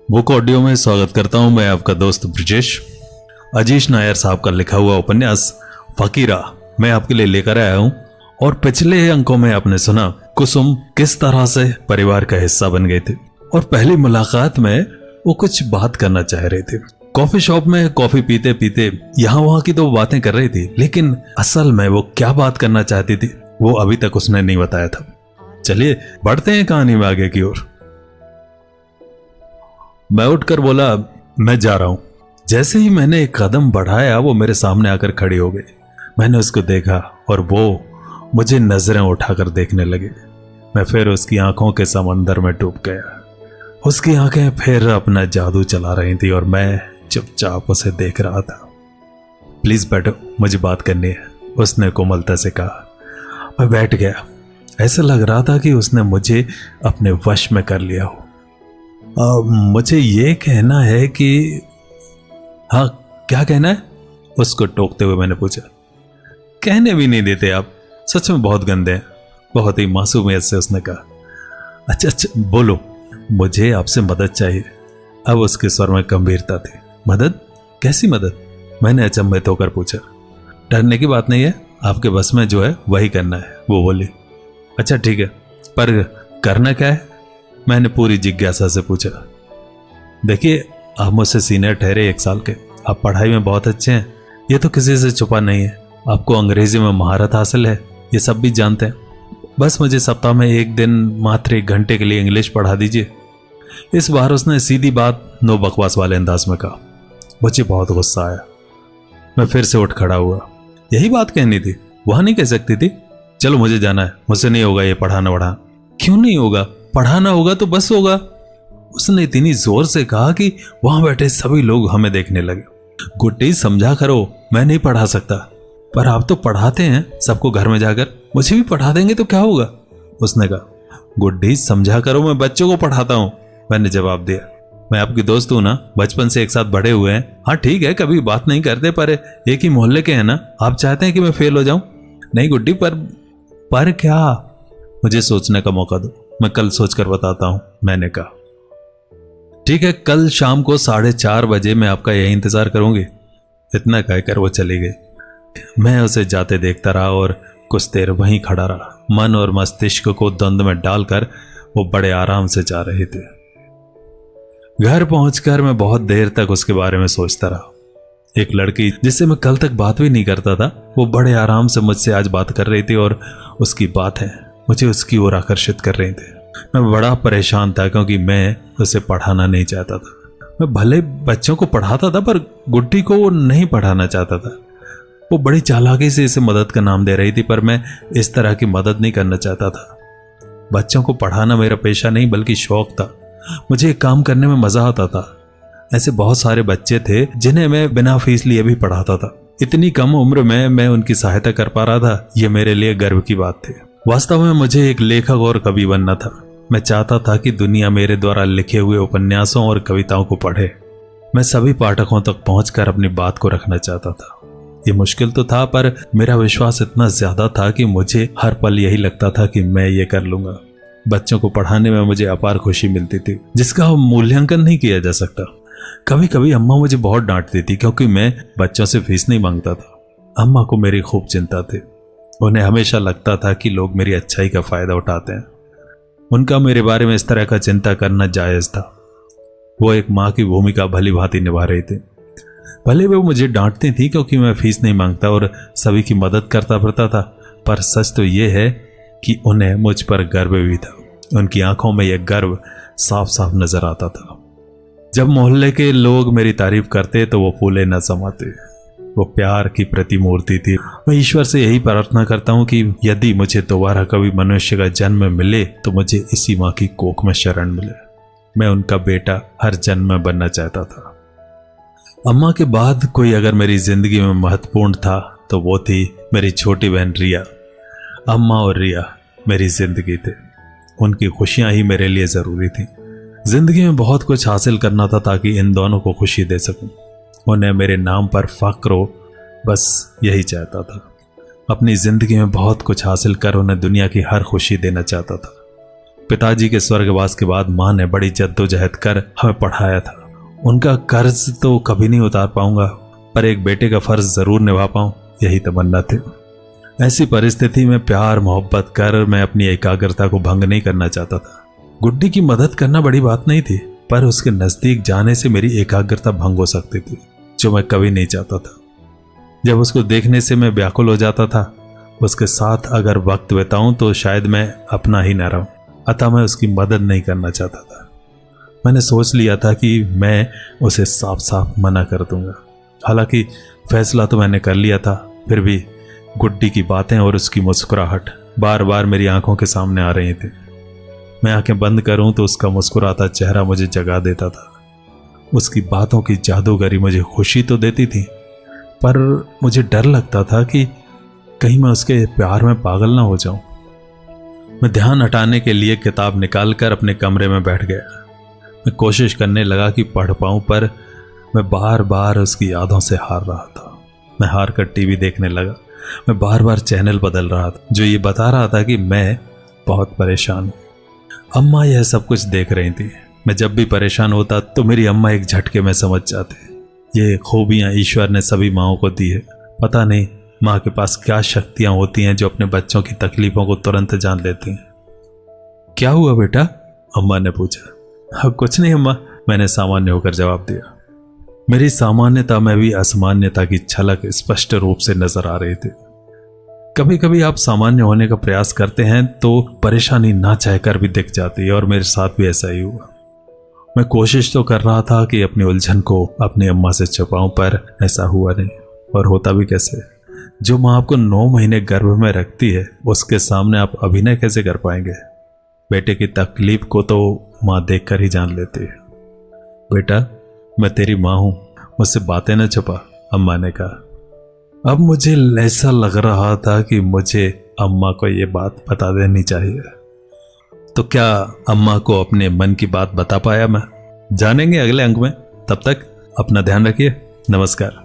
Book audio में स्वागत करता हूं मैं आपका दोस्त ब्रिजेश। अजीश नायर साहब का लिखा हुआ उपन्यास फकीरा मैं आपके लिए लेकर आया हूं। और पिछले अंकों में आपने सुना कुसुम किस तरह से परिवार का हिस्सा बन गए थे और पहली मुलाकात में वो कुछ बात करना चाह रहे थे। कॉफी शॉप में कॉफी पीते पीते यहाँ वहां की तो बातें कर रही थी, लेकिन असल में वो क्या बात करना चाहती थी वो अभी तक उसने नहीं बताया था। चलिए बढ़ते हैं कहानी में आगे की ओर। मैं उठकर बोला, मैं जा रहा हूं। जैसे ही मैंने एक कदम बढ़ाया वो मेरे सामने आकर खड़ी हो गई। मैंने उसको देखा और वो मुझे नजरें उठाकर देखने लगे। मैं फिर उसकी आंखों के समंदर में डूब गया। उसकी आंखें फिर अपना जादू चला रही थी और मैं चुपचाप उसे देख रहा था। प्लीज बैठो, मुझे बात करनी है, उसने कोमलता से कहा। मैं बैठ गया। ऐसा लग रहा था कि उसने मुझे अपने वश में कर लिया हो। मुझे ये कहना है कि हाँ, क्या कहना है? उसको टोकते हुए मैंने पूछा। कहने भी नहीं देते आप, सच में बहुत गंदे हैं, बहुत ही मासूमियत से उसने कहा। अच्छा बोलो, मुझे आपसे मदद चाहिए। अब उसके स्वर में गंभीरता थी। मदद? कैसी मदद? मैंने अचंभित होकर पूछा। डरने की बात नहीं है, आपके बस में जो है वही करना है, वो बोली। अच्छा ठीक है, पर करना क्या है? मैंने पूरी जिज्ञासा से पूछा। देखिए, आप मुझसे सीनियर ठहरे 1 साल के, आप पढ़ाई में बहुत अच्छे हैं, ये तो किसी से छुपा नहीं है। आपको अंग्रेजी में महारत हासिल है, ये सब भी जानते हैं। बस मुझे सप्ताह में 1 दिन मात्र 1 घंटे के लिए इंग्लिश पढ़ा दीजिए। इस बार उसने सीधी बात नो बकवास वाले अंदाज में कहा। मुझे बहुत गुस्सा आया। मैं फिर से उठ खड़ा हुआ। यही बात कहनी थी, वहां नहीं कह सकती थी? चलो मुझे जाना है, मुझसे नहीं होगा ये पढ़ाना वढ़ाना। क्यों नहीं होगा? पढ़ाना होगा तो बस होगा। उसने इतनी जोर से कहा कि वहां बैठे सभी लोग हमें देखने लगे। गुड्डी समझा करो, मैं नहीं पढ़ा सकता। पर आप तो पढ़ाते हैं सबको घर में जाकर, मुझे भी पढ़ा देंगे तो क्या होगा? उसने कहा। गुड्डी समझा करो, मैं बच्चों को पढ़ाता हूं, मैंने जवाब दिया। मैं आपकी दोस्त हूं ना, बचपन से एक साथ बड़े हुए हैं। हाँ ठीक है, कभी बात नहीं करते, पर एक ही मोहल्ले के हैं ना। आप चाहते हैं कि मैं फेल हो जाऊं? नहीं गुड्डी, पर क्या? मुझे सोचने का मौका दो, मैं कल सोचकर बताता हूं, मैंने कहा। ठीक है, कल शाम को 4:30 बजे मैं आपका यही इंतजार करूंगी। इतना कहकर वो चली गई। मैं उसे जाते देखता रहा और कुछ देर वहीं खड़ा रहा। मन और मस्तिष्क को द्वंद में डालकर वो बड़े आराम से जा रहे थे। घर पहुंचकर मैं बहुत देर तक उसके बारे में सोचता रहा। एक लड़की जिससे मैं कल तक बात भी नहीं करता था, वो बड़े आराम से मुझसे आज बात कर रही थी और उसकी बातें मुझे उसकी ओर आकर्षित कर रही थी। मैं बड़ा परेशान था क्योंकि मैं उसे पढ़ाना नहीं चाहता था। मैं भले बच्चों को पढ़ाता था, पर गुड्डी को वो नहीं पढ़ाना चाहता था। वो बड़ी चालाकी से इसे मदद का नाम दे रही थी, पर मैं इस तरह की मदद नहीं करना चाहता था। बच्चों को पढ़ाना मेरा पेशा नहीं बल्कि शौक था। मुझे एक काम करने में मजा आता था। ऐसे बहुत सारे बच्चे थे जिन्हें मैं बिना फीस लिए भी पढ़ाता था। इतनी कम उम्र में मैं उनकी सहायता कर पा रहा था, ये मेरे लिए गर्व की बात थी। वास्तव में मुझे एक लेखक और कवि बनना था। मैं चाहता था कि दुनिया मेरे द्वारा लिखे हुए उपन्यासों और कविताओं को पढ़े। मैं सभी पाठकों तक पहुंचकर अपनी बात को रखना चाहता था। ये मुश्किल तो था, पर मेरा विश्वास इतना ज्यादा था कि मुझे हर पल यही लगता था कि मैं ये कर लूंगा। बच्चों को पढ़ाने में मुझे अपार खुशी मिलती थी, जिसका मूल्यांकन नहीं किया जा सकता। कभी कभी अम्मा मुझे बहुत डांटती थी क्योंकि मैं बच्चों से फीस नहीं मांगता था। अम्मा को मेरी खूब चिंता थी। उन्हें हमेशा लगता था कि लोग मेरी अच्छाई का फायदा उठाते हैं। उनका मेरे बारे में इस तरह का चिंता करना जायज था। वो एक माँ की भूमिका भली भांति निभा रही थी। भले वो मुझे डांटती थी क्योंकि मैं फीस नहीं मांगता और सभी की मदद करता फिरता था, पर सच तो ये है कि उन्हें मुझ पर गर्व भी था। उनकी आंखों में यह गर्व साफ साफ नजर आता था। जब मोहल्ले के लोग मेरी तारीफ करते तो वो फूले न समाते। वो प्यार की प्रतिमूर्ति थी। मैं ईश्वर से यही प्रार्थना करता हूँ कि यदि मुझे दोबारा कभी मनुष्य का जन्म मिले तो मुझे इसी माँ की कोख में शरण मिले। मैं उनका बेटा हर जन्म में बनना चाहता था। अम्मा के बाद कोई अगर मेरी जिंदगी में महत्वपूर्ण था तो वो थी मेरी छोटी बहन रिया। अम्मा और रिया मेरी जिंदगी थे। उनकी खुशियां ही मेरे लिए जरूरी थी। जिंदगी में बहुत कुछ हासिल करना था ताकि इन दोनों को खुशी दे सकूं। उन्हें मेरे नाम पर फक्र हो, बस यही चाहता था। अपनी जिंदगी में बहुत कुछ हासिल कर उन्हें दुनिया की हर खुशी देना चाहता था। पिताजी के स्वर्गवास के बाद माँ ने बड़ी जद्दोजहद कर हमें पढ़ाया था। उनका कर्ज तो कभी नहीं उतार पाऊंगा, पर एक बेटे का फर्ज जरूर निभा पाऊं, यही तमन्ना थी। ऐसी परिस्थिति में प्यार मोहब्बत कर मैं अपनी एकाग्रता को भंग नहीं करना चाहता था। गुड्डी की मदद करना बड़ी बात नहीं थी, पर उसके नजदीक जाने से मेरी एकाग्रता भंग हो सकती थी, जो मैं कभी नहीं चाहता था। जब उसको देखने से मैं व्याकुल हो जाता था, उसके साथ अगर वक्त बिताऊं तो शायद मैं अपना ही न रहूं, अतः मैं उसकी मदद नहीं करना चाहता था। मैंने सोच लिया था कि मैं उसे साफ साफ मना कर दूंगा। हालांकि फैसला तो मैंने कर लिया था, फिर भी गुड्डी की बातें और उसकी मुस्कुराहट बार बार मेरी आंखों के सामने आ रही थी। मैं आंखें बंद करूं तो उसका मुस्कुराता चेहरा मुझे जगा देता था। उसकी बातों की जादूगरी मुझे खुशी तो देती थी, पर मुझे डर लगता था कि कहीं मैं उसके प्यार में पागल ना हो जाऊं। मैं ध्यान हटाने के लिए किताब निकालकर अपने कमरे में बैठ गया। मैं कोशिश करने लगा कि पढ़ पाऊं, पर मैं बार बार उसकी यादों से हार रहा था। मैं हार कर टीवी देखने लगा। मैं बार बार चैनल बदल रहा था, जो ये बता रहा था कि मैं बहुत परेशान हूं। अम्मा यह सब कुछ देख रही थी। मैं जब भी परेशान होता तो मेरी अम्मा एक झटके में समझ जाते। ये खूबियां ईश्वर ने सभी माँओं को दी है। पता नहीं माँ के पास क्या शक्तियां होती हैं जो अपने बच्चों की तकलीफों को तुरंत जान लेती हैं। क्या हुआ बेटा? अम्मा ने पूछा। कुछ नहीं अम्मा, मैंने सामान्य होकर जवाब दिया। मेरी सामान्यता में भी असामान्यता की झलक स्पष्ट रूप से नजर आ रही थी। कभी कभी आप सामान्य होने का प्रयास करते हैं तो परेशानी ना चाहकर भी दिख जाती है, और मेरे साथ भी ऐसा ही हुआ। मैं कोशिश तो कर रहा था कि अपनी उलझन को अपनी अम्मा से छुपाऊं, पर ऐसा हुआ नहीं। और होता भी कैसे? जो माँ आपको 9 महीने गर्भ में रखती है, उसके सामने आप अभिनय कैसे कर पाएंगे? बेटे की तकलीफ को तो माँ देखकर ही जान लेती है। बेटा, मैं तेरी माँ हूं, मुझसे बातें न छुपा, अम्मा ने कहा। अब मुझे ऐसा लग रहा था कि मुझे अम्मा को ये बात बता देनी चाहिए। तो क्या अम्मा को अपने मन की बात बता पाया मैं? जानेंगे अगले अंक में। तब तक अपना ध्यान रखिए। नमस्कार।